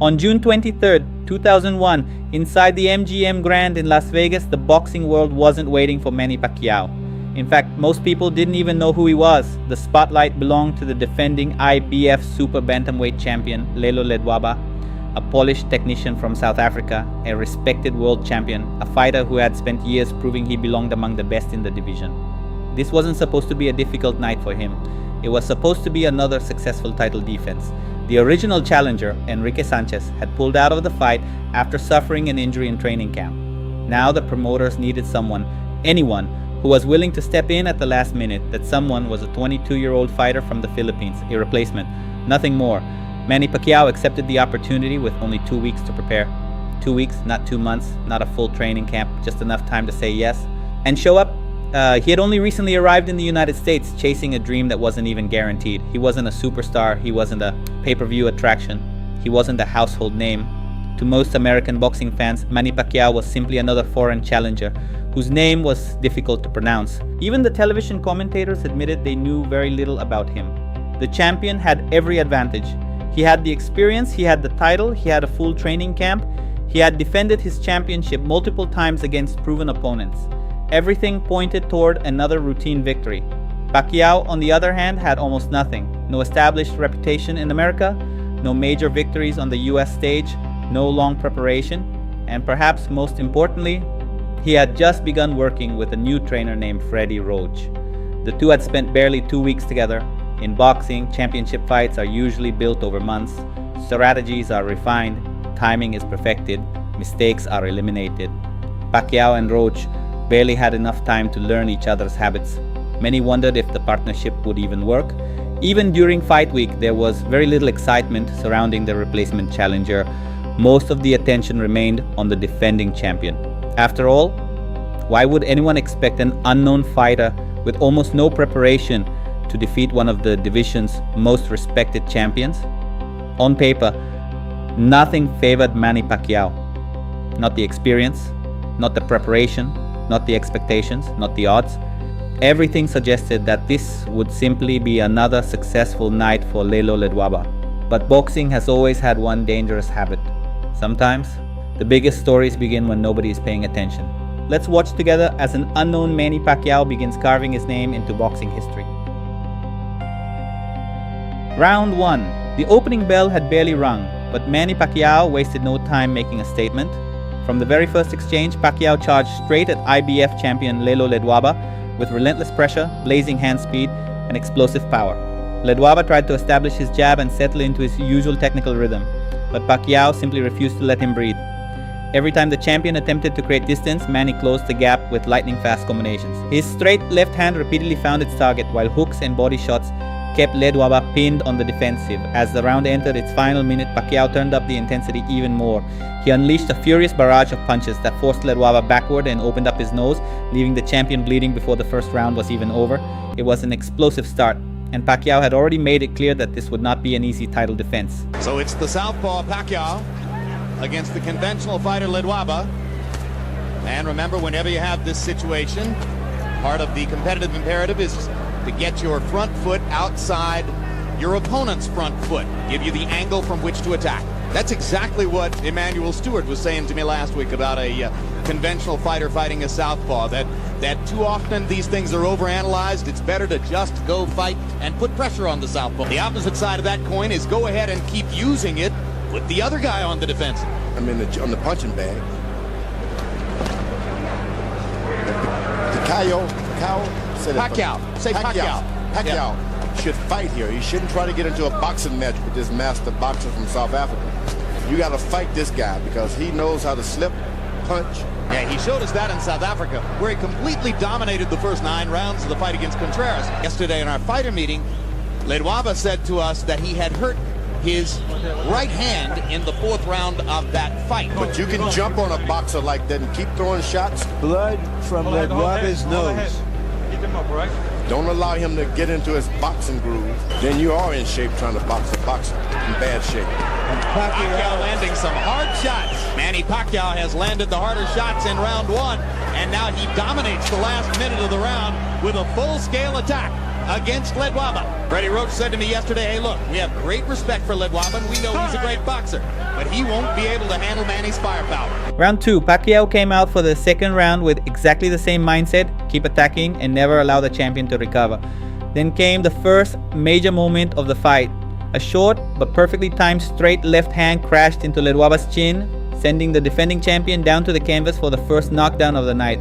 On June 23, 2001, inside the MGM Grand in Las Vegas, the boxing world wasn't waiting for Manny Pacquiao. In fact, most people didn't even know who he was. The spotlight belonged to the defending IBF Super Bantamweight champion, Lehlo Ledwaba, a polished technician from South Africa, a respected world champion, a fighter who had spent years proving he belonged among the best in the division. This wasn't supposed to be a difficult night for him. It was supposed to be another successful title defense. The original challenger, Enrique Sanchez, had pulled out of the fight after suffering an injury in training camp. Now the promoters needed someone, anyone, who was willing to step in at the last minute. That someone was a 22-year-old fighter from the Philippines, a replacement, nothing more. Manny Pacquiao accepted the opportunity with only 2 weeks to prepare. 2 weeks, not 2 months, not a full training camp, just enough time to say yes and show up. He had only recently arrived in the United States, chasing a dream that wasn't even guaranteed. He wasn't a superstar, he wasn't a pay-per-view attraction, he wasn't a household name. To most American boxing fans, Manny Pacquiao was simply another foreign challenger whose name was difficult to pronounce. Even the television commentators admitted they knew very little about him. The champion had every advantage. He had the experience, he had the title, he had a full training camp, he had defended his championship multiple times against proven opponents. Everything pointed toward another routine victory. Pacquiao, on the other hand, had almost nothing. No established reputation in America, no major victories on the US stage, no long preparation, and perhaps most importantly, he had just begun working with a new trainer named Freddie Roach. The two had spent barely 2 weeks together. In boxing, championship fights are usually built over months. Strategies are refined, timing is perfected, mistakes are eliminated. Pacquiao and Roach barely had enough time to learn each other's habits. Many wondered if the partnership would even work. Even during fight week, there was very little excitement surrounding the replacement challenger. Most of the attention remained on the defending champion. After all, why would anyone expect an unknown fighter with almost no preparation to defeat one of the division's most respected champions? On paper, nothing favored Manny Pacquiao. Not the experience, not the preparation, not the expectations, not the odds. Everything suggested that this would simply be another successful night for Lehlo Ledwaba. But boxing has always had one dangerous habit. Sometimes, the biggest stories begin when nobody is paying attention. Let's watch together as an unknown Manny Pacquiao begins carving his name into boxing history. Round 1. The opening bell had barely rung, but Manny Pacquiao wasted no time making a statement. From the very first exchange, Pacquiao charged straight at IBF champion Lehlo Ledwaba with relentless pressure, blazing hand speed, and explosive power. Ledwaba tried to establish his jab and settle into his usual technical rhythm, but Pacquiao simply refused to let him breathe. Every time the champion attempted to create distance, Manny closed the gap with lightning-fast combinations. His straight left hand repeatedly found its target, while hooks and body shots kept Ledwaba pinned on the defensive. As the round entered its final minute, Pacquiao turned up the intensity even more. He unleashed a furious barrage of punches that forced Ledwaba backward and opened up his nose, leaving the champion bleeding before the first round was even over. It was an explosive start, and Pacquiao had already made it clear that this would not be an easy title defense. So it's the southpaw Pacquiao against the conventional fighter Ledwaba. And remember, whenever you have this situation, part of the competitive imperative is to get your front foot outside your opponent's front foot, give you the angle from which to attack. That's exactly what Emmanuel Stewart was saying to me last week about a conventional fighter fighting a southpaw, that too often these things are overanalyzed. It's better to just go fight and put pressure on the southpaw. The opposite side of that coin is go ahead and keep using it, put the other guy on the defensive. I mean, on the punching bag. Pacquiao should fight here. He shouldn't try to get into a boxing match with this master boxer from South Africa. You got to fight this guy because he knows how to slip, punch. Yeah, he showed us that in South Africa, where he completely dominated the first 9 rounds of the fight against Contreras. Yesterday in our fighter meeting, Ledwaba said to us that he had hurt his right hand in the 4th round of that fight. But you can jump on a boxer like that and keep throwing shots. Blood from Ledwaba's nose. Keep him up, right? Don't allow him to get into his boxing groove. Then you are in shape trying to box a boxer. In bad shape. Pacquiao landing some hard shots. Manny Pacquiao has landed the harder shots in round 1, and now he dominates the last minute of the round with a full-scale attack. against Ledwaba. Freddie Roach said to me yesterday, hey look, we have great respect for Ledwaba and we know he's a great boxer, but he won't be able to handle Manny's firepower. Round 2, Pacquiao came out for the second round with exactly the same mindset, keep attacking and never allow the champion to recover. Then came the first major moment of the fight. A short but perfectly timed straight left hand crashed into Ledwaba's chin, sending the defending champion down to the canvas for the first knockdown of the night.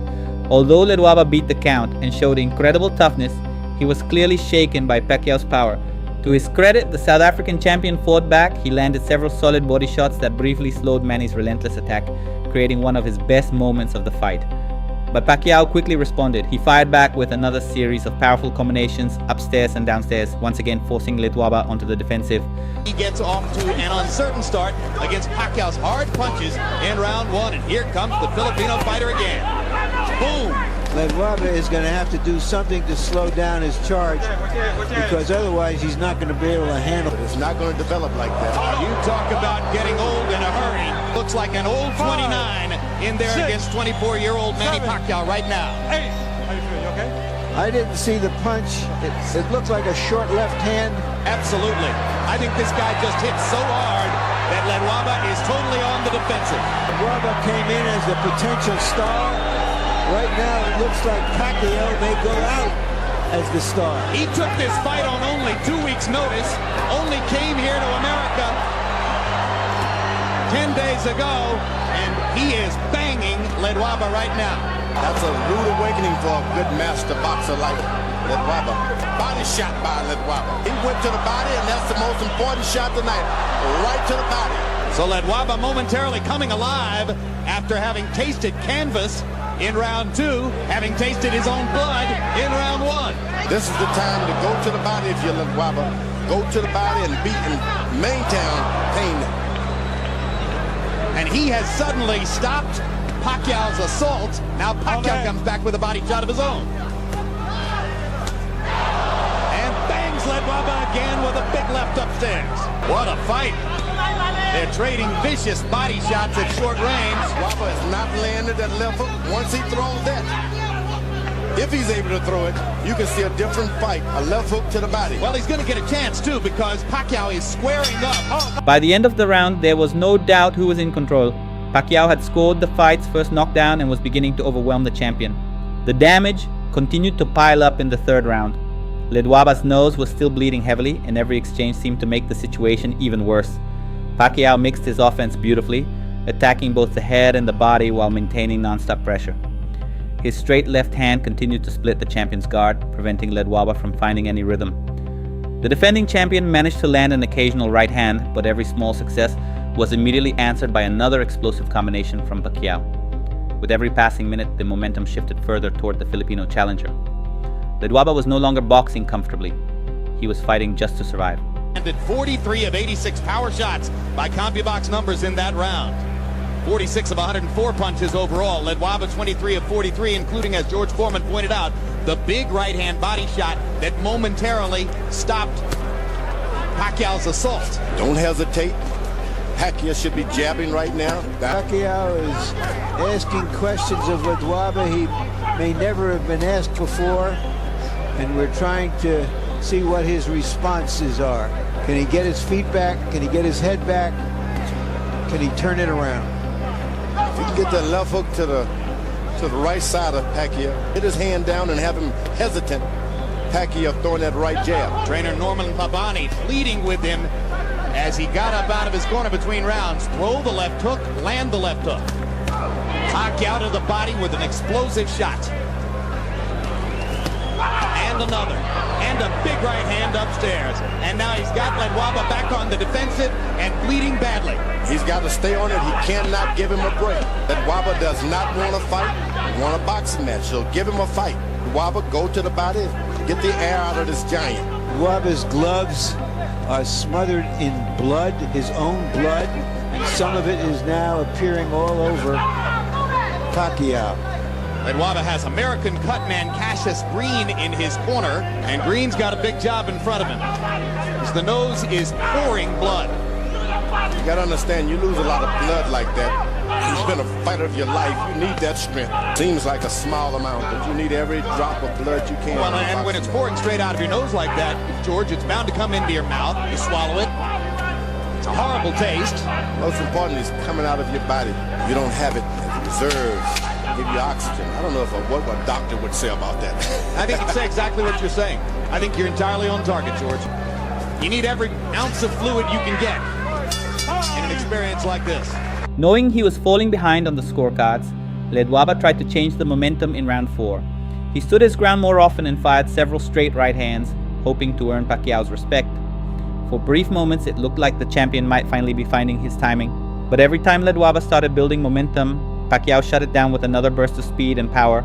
Although Ledwaba beat the count and showed incredible toughness, he was clearly shaken by Pacquiao's power. To his credit, the South African champion fought back. He landed several solid body shots that briefly slowed Manny's relentless attack, creating one of his best moments of the fight. But Pacquiao quickly responded. He fired back with another series of powerful combinations upstairs and downstairs, once again forcing Ledwaba onto the defensive. He gets off to an uncertain start against Pacquiao's hard punches in round 1, and here comes the Filipino fighter again. Boom! Ledwaba is going to have to do something to slow down his charge, because otherwise he's not going to be able to handle it. It's not going to develop like that. You talk about getting old in a hurry. Looks like an old 29 in there against 24-year-old Manny Pacquiao right now. How you feel? You okay? I didn't see the punch. It looked like a short left hand. Absolutely. I think this guy just hit so hard that Ledwaba is totally on the defensive. Ledwaba came in as a potential star. Right now, it looks like Pacquiao may go out as the star. He took this fight on only 2 weeks' notice, only came here to America 10 days ago, and he is banging Ledwaba right now. That's a rude awakening for a good master boxer like Ledwaba. Body shot by Ledwaba. He went to the body, and that's the most important shot tonight. Right to the body. So Ledwaba momentarily coming alive after having tasted canvas in round 2, having tasted his own blood in round 1. This is the time to go to the body if you're Ledwaba. Go to the body and beat and maintain pain. And he has suddenly stopped Pacquiao's assault. Now Pacquiao comes back with a body shot of his own. And bangs Ledwaba again with a big left upstairs. What a fight. They're trading vicious body shots at short range. Ledwaba has not landed that left hook. Once he throws that, if he's able to throw it, you can see a different fight. A left hook to the body. Well, he's going to get a chance, too, because Pacquiao is squaring up. By the end of the round, there was no doubt who was in control. Pacquiao had scored the fight's first knockdown and was beginning to overwhelm the champion. The damage continued to pile up in the third round. Ledwaba's nose was still bleeding heavily, and every exchange seemed to make the situation even worse. Pacquiao mixed his offense beautifully, attacking both the head and the body while maintaining non-stop pressure. His straight left hand continued to split the champion's guard, preventing Ledwaba from finding any rhythm. The defending champion managed to land an occasional right hand, but every small success was immediately answered by another explosive combination from Pacquiao. With every passing minute, the momentum shifted further toward the Filipino challenger. Ledwaba was no longer boxing comfortably. He was fighting just to survive. Landed 43 of 86 power shots by CompuBox numbers in that round. 46 of 104 punches overall. Ledwaba 23 of 43, including, as George Foreman pointed out, the big right-hand body shot that momentarily stopped Pacquiao's assault. Don't hesitate. Pacquiao should be jabbing right now. Pacquiao is asking questions of Ledwaba he may never have been asked before, and we're trying to see what his responses are. Can he get his feet back? Can he get his head back? Can he turn it around? If he can get that left hook to the right side of Pacquiao, hit his hand down and have him hesitant, Pacquiao throwing that right jab. Trainer Norman Pabani pleading with him as he got up out of his corner between rounds. Throw the left hook, land the left hook. Pacquiao to the body with an explosive shot. And another. And a big right hand upstairs. And now he's got Ledwaba back on the defensive and bleeding badly. He's got to stay on it. He cannot give him a break. Ledwaba does not want to fight, want a boxing match. So give him a fight. Ledwaba, go to the body, get the air out of this giant. Ledwaba's gloves are smothered in blood, his own blood, and some of it is now appearing all over Pacquiao. Ledwaba has American cutman Cassius Green in his corner, and Green's got a big job in front of him. As the nose is pouring blood. You got to understand, you lose a lot of blood like that. You've been a fighter of your life. You need that strength. Seems like a small amount, but you need every drop of blood you can. Well, and when it's pouring straight out of your nose like that, George, it's bound to come into your mouth. You swallow it. It's a horrible taste. Most important is coming out of your body. You don't have it as reserves. Give you oxygen. I don't know what a doctor would say about that. I think you'd say exactly what you're saying. I think you're entirely on target, George. You need every ounce of fluid you can get in an experience like this. Knowing he was falling behind on the scorecards, Ledwaba tried to change the momentum in round 4. He stood his ground more often and fired several straight right hands, hoping to earn Pacquiao's respect. For brief moments, it looked like the champion might finally be finding his timing. But every time Ledwaba started building momentum, Pacquiao shut it down with another burst of speed and power.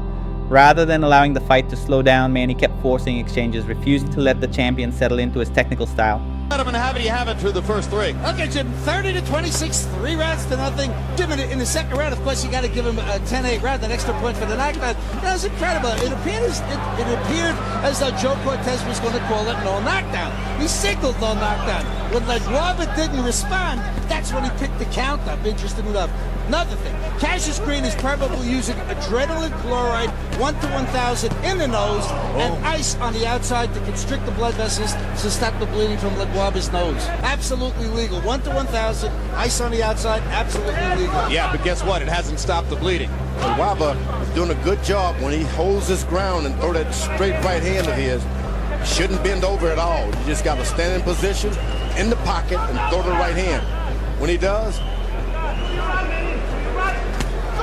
Rather than allowing the fight to slow down, Manny kept forcing exchanges, refusing to let the champion settle into his technical style. Gentlemen, how do you have it through the first 3? Okay, Jim, 30-26, 3 rounds to nothing. Jim, in the second round, of course, you got to give him a 10-8 round, an extra point for the knockdown. That was incredible. It appeared as though Joe Cortez was going to call it no knockdown. He signaled no knockdown. When Ledwaba didn't respond, that's when he picked the count up. Interesting enough. Another thing, Cassius Green is probably using adrenaline chloride 1 to 1,000 in the nose and ice on the outside to constrict the blood vessels to stop the bleeding from Ledwaba's nose. Absolutely legal. 1 to 1,000, ice on the outside, absolutely legal. Yeah, but guess what? It hasn't stopped the bleeding. Ledwaba is doing a good job when he holds his ground and throw that straight right hand of his. Shouldn't bend over at all. You just got to stand in position in the pocket and throw the right hand. When he does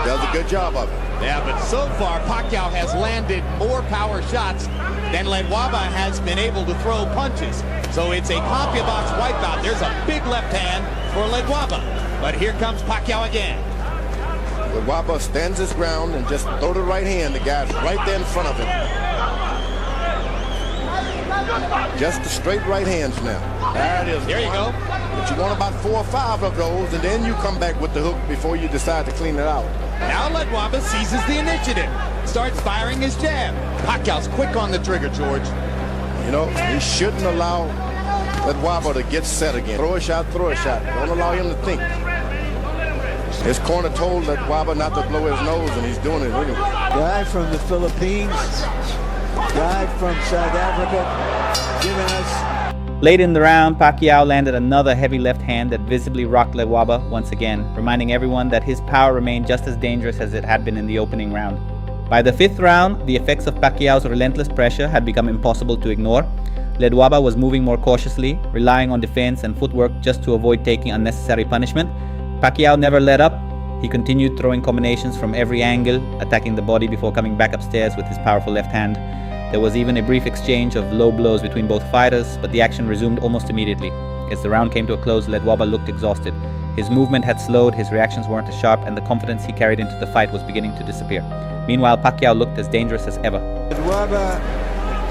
a good job of it. Yeah, but so far, Pacquiao has landed more power shots than Ledwaba has been able to throw punches. So it's a CompuBox wipeout. There's a big left hand for Ledwaba. But here comes Pacquiao again. Ledwaba stands his ground and just throw the right hand. The guy's right there in front of him. Just the straight right hands now. There it is. There you go. But you want about 4 or 5 of those, and then you come back with the hook before you decide to clean it out. Now Ledwaba seizes the initiative, starts firing his jab. Pacquiao's quick on the trigger, George. You know, he shouldn't allow Ledwaba to get set again. Throw a shot, throw a shot. Don't allow him to think. His corner told Ledwaba not to blow his nose, and he's doing it anyway. Guy from the Philippines, guy from South Africa, giving us... Late in the round, Pacquiao landed another heavy left hand that visibly rocked Ledwaba once again, reminding everyone that his power remained just as dangerous as it had been in the opening round. By the 5th round, the effects of Pacquiao's relentless pressure had become impossible to ignore. Ledwaba was moving more cautiously, relying on defense and footwork just to avoid taking unnecessary punishment. Pacquiao never let up. He continued throwing combinations from every angle, attacking the body before coming back upstairs with his powerful left hand. There was even a brief exchange of low blows between both fighters, but the action resumed almost immediately. As the round came to a close, Ledwaba looked exhausted. His movement had slowed, his reactions weren't as sharp, and the confidence he carried into the fight was beginning to disappear. Meanwhile, Pacquiao looked as dangerous as ever. Ledwaba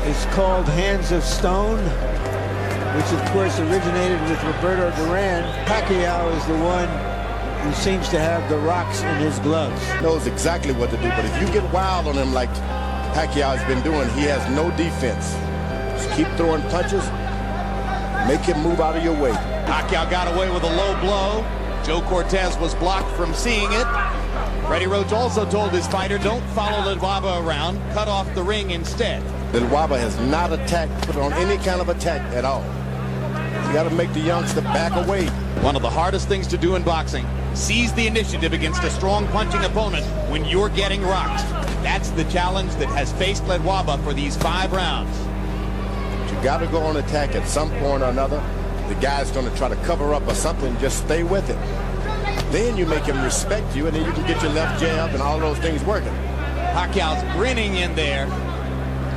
is called Hands of Stone, which of course originated with Roberto Duran. Pacquiao is the one who seems to have the rocks in his gloves. Knows exactly what to do, but if you get wild on him like Pacquiao has been doing, he has no defense. Just keep throwing punches, make him move out of your way. Pacquiao got away with a low blow. Joe Cortez was blocked from seeing it. Freddie Roach also told his fighter, don't follow Ledwaba around, cut off the ring instead. Ledwaba has not attacked, put on any kind of attack at all. You got to make the youngster back away. One of the hardest things to do in boxing, seize the initiative against a strong punching opponent when you're getting rocked. That's the challenge that has faced Ledwaba for these 5 rounds. But you got to go on attack at some point or another. The guy's going to try to cover up or something. Just stay with it. Then you make him respect you, and then you can get your left jab and all those things working. Pacquiao's grinning in there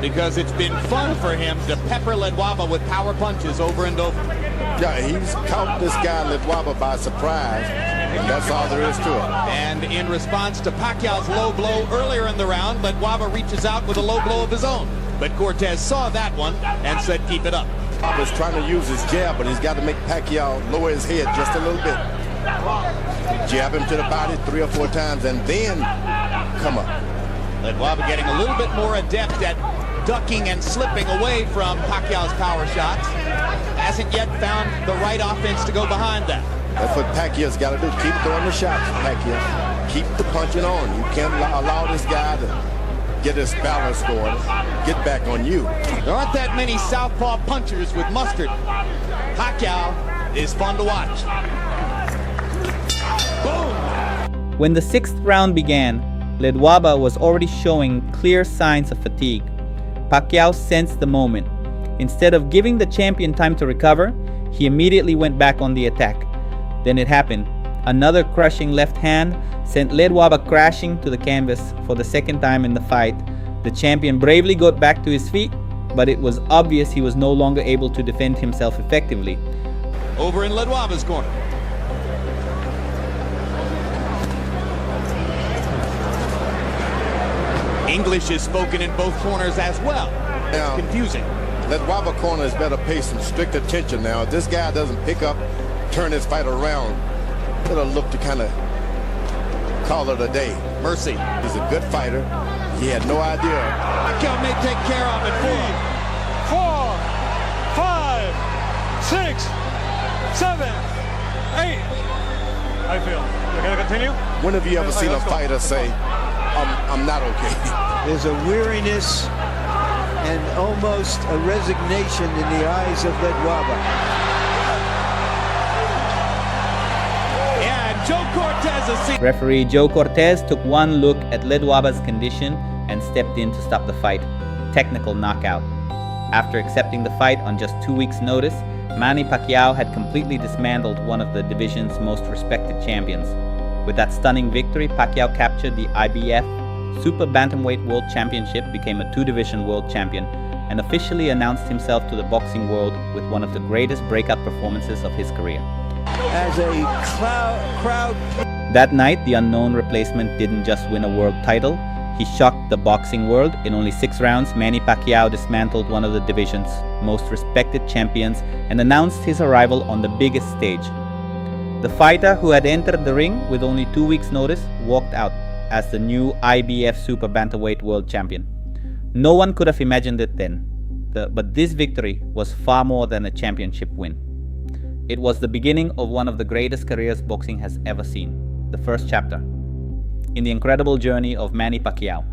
because it's been fun for him to pepper Ledwaba with power punches over and over. Yeah, he's caught this guy Ledwaba by surprise, and that's all there is to it. And in response to Pacquiao's low blow earlier in the round, Ledwaba reaches out with a low blow of his own. But Cortez saw that one and said, keep it up. Ledwaba's trying to use his jab, but he's got to make Pacquiao lower his head just a little bit. Jab him to the body 3 or 4 times, and then come up. Ledwaba getting a little bit more adept at ducking and slipping away from Pacquiao's power shots. Hasn't yet found the right offense to go behind that. That's what Pacquiao's got to do. Keep throwing the shots, Pacquiao. Keep the punching on. You can't allow this guy to get his balance going, get back on you. There aren't that many southpaw punchers with mustard. Pacquiao is fun to watch. Boom! When the sixth round began, Ledwaba was already showing clear signs of fatigue. Pacquiao sensed the moment. Instead of giving the champion time to recover, he immediately went back on the attack. Then it happened. Another crushing left hand sent Ledwaba crashing to the canvas for the second time in the fight. The champion bravely got back to his feet, but it was obvious he was no longer able to defend himself effectively. Over in Ledwaba's corner. English is spoken in both corners as well. Now, It's confusing. Ledwaba corner is better pay some strict attention now. If this guy doesn't pick up, turn his fight around, it'll look to kind of call it a day. Mercy. He's a good fighter. He had no idea. Pacquiao may take care of it for him. 4, 5, 6, 7, 8. I feel. We're gonna continue? When have you ever seen a fighter say, I'm not okay? There's a weariness and almost a resignation in the eyes of Ledwaba. Yeah, and Joe Cortez has seen. Referee Joe Cortez took one look at Ledwaba's condition and stepped in to stop the fight. Technical knockout. After accepting the fight on just 2 weeks' notice, Manny Pacquiao had completely dismantled one of the division's most respected champions. With that stunning victory, Pacquiao captured the IBF Super Bantamweight World Championship, became a two-division world champion, and officially announced himself to the boxing world with one of the greatest breakout performances of his career. As a crowd. That night, the unknown replacement didn't just win a world title, he shocked the boxing world. In only 6 rounds, Manny Pacquiao dismantled one of the division's most respected champions and announced his arrival on the biggest stage. The fighter, who had entered the ring with only 2 weeks' notice, walked out as the new IBF Super Bantamweight World Champion. No one could have imagined it then, but this victory was far more than a championship win. It was the beginning of one of the greatest careers boxing has ever seen, the first chapter in the incredible journey of Manny Pacquiao.